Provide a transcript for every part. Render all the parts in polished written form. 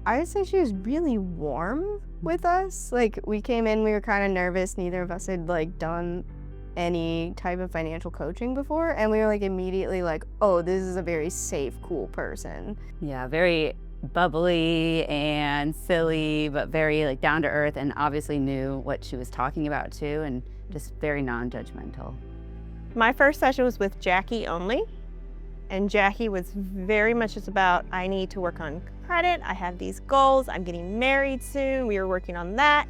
I would say she was really warm with us. Like, we came in, we were kind of nervous. Neither of us had like done any type of financial coaching before, and we were like immediately like, oh, this is a very safe, cool person. Yeah, very bubbly and silly, but very like down to earth, and obviously knew what she was talking about too, and just very non-judgmental. My first session was with Jaci only, and Jaci was very much just about, I need to work on credit, I have these goals, I'm getting married soon, we were working on that.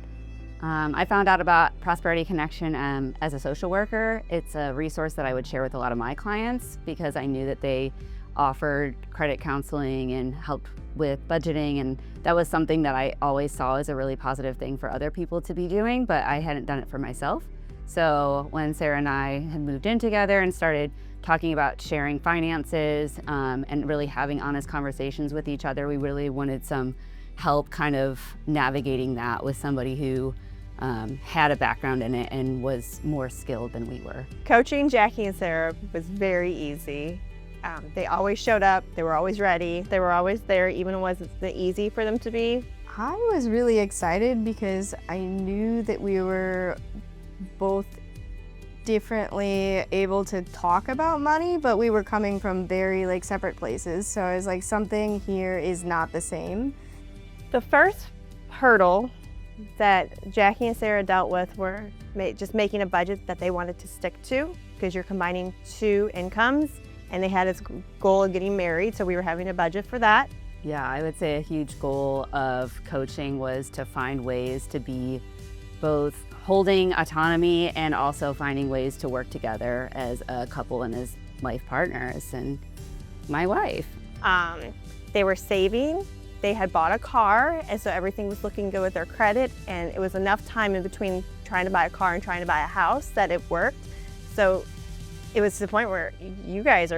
I found out about Prosperity Connection as a social worker. It's a resource that I would share with a lot of my clients because I knew that they offered credit counseling and helped with budgeting, and that was something that I always saw as a really positive thing for other people to be doing, but I hadn't done it for myself. So when Sarah and I had moved in together and started talking about sharing finances and really having honest conversations with each other, we really wanted some help kind of navigating that with somebody who had a background in it and was more skilled than we were. Coaching Jaci and Sarah was very easy. They always showed up, they were always ready, they were always there, even when it wasn't easy for them to be. I was really excited because I knew that we were both differently able to talk about money, but we were coming from very like separate places. So I was like, something here is not the same. The first hurdle that Jaci and Sarah dealt with were just making a budget that they wanted to stick to, because you're combining two incomes, and they had this goal of getting married, so we were having a budget for that. Yeah, I would say a huge goal of coaching was to find ways to be both holding autonomy and also finding ways to work together as a couple and as life partners, and my wife. They were saving. They had bought a car, and so everything was looking good with their credit, and it was enough time in between trying to buy a car and trying to buy a house that it worked. So it was to the point where you guys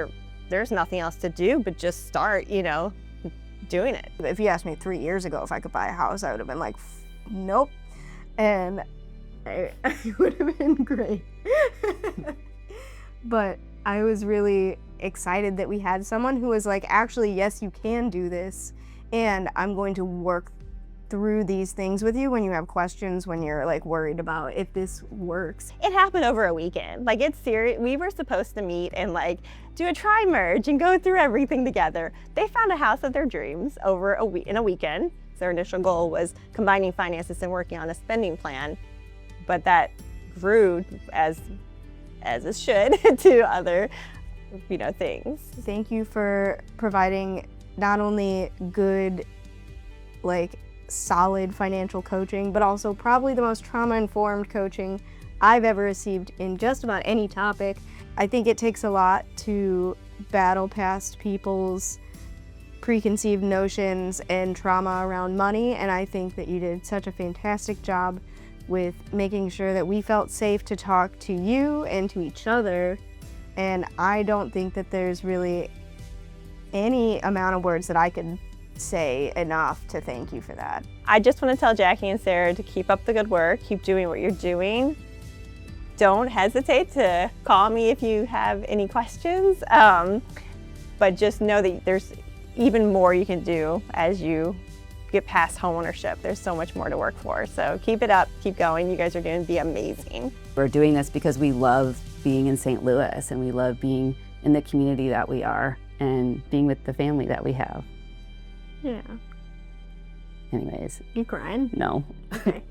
there's nothing else to do but just start, doing it. If you asked me 3 years ago if I could buy a house, I would have been like, nope. And it would have been great. But I was really excited that we had someone who was like, actually, yes, you can do this. And I'm going to work through these things with you when you have questions, when you're like worried about if this works. It happened over a weekend. Like, it's serious. We were supposed to meet and like do a tri-merge and go through everything together. They found a house of their dreams over in a weekend. Their initial goal was combining finances and working on a spending plan, but that grew as it should to other, things. Thank you for providing not only good, like, solid financial coaching, but also probably the most trauma-informed coaching I've ever received in just about any topic. I think it takes a lot to battle past people's preconceived notions and trauma around money, and I think that you did such a fantastic job with making sure that we felt safe to talk to you and to each other, and I don't think that there's really any amount of words that I could say enough to thank you for that. I just want to tell Jaci and Sarah to keep up the good work, keep doing what you're doing. Don't hesitate to call me if you have any questions, but just know that there's even more you can do as you get past homeownership. There's so much more to work for, so keep it up, keep going. You guys are going to be amazing. We're doing this because we love being in St. Louis, and we love being in the community that we are and being with the family that we have. Yeah. Anyways. You crying? No. Okay.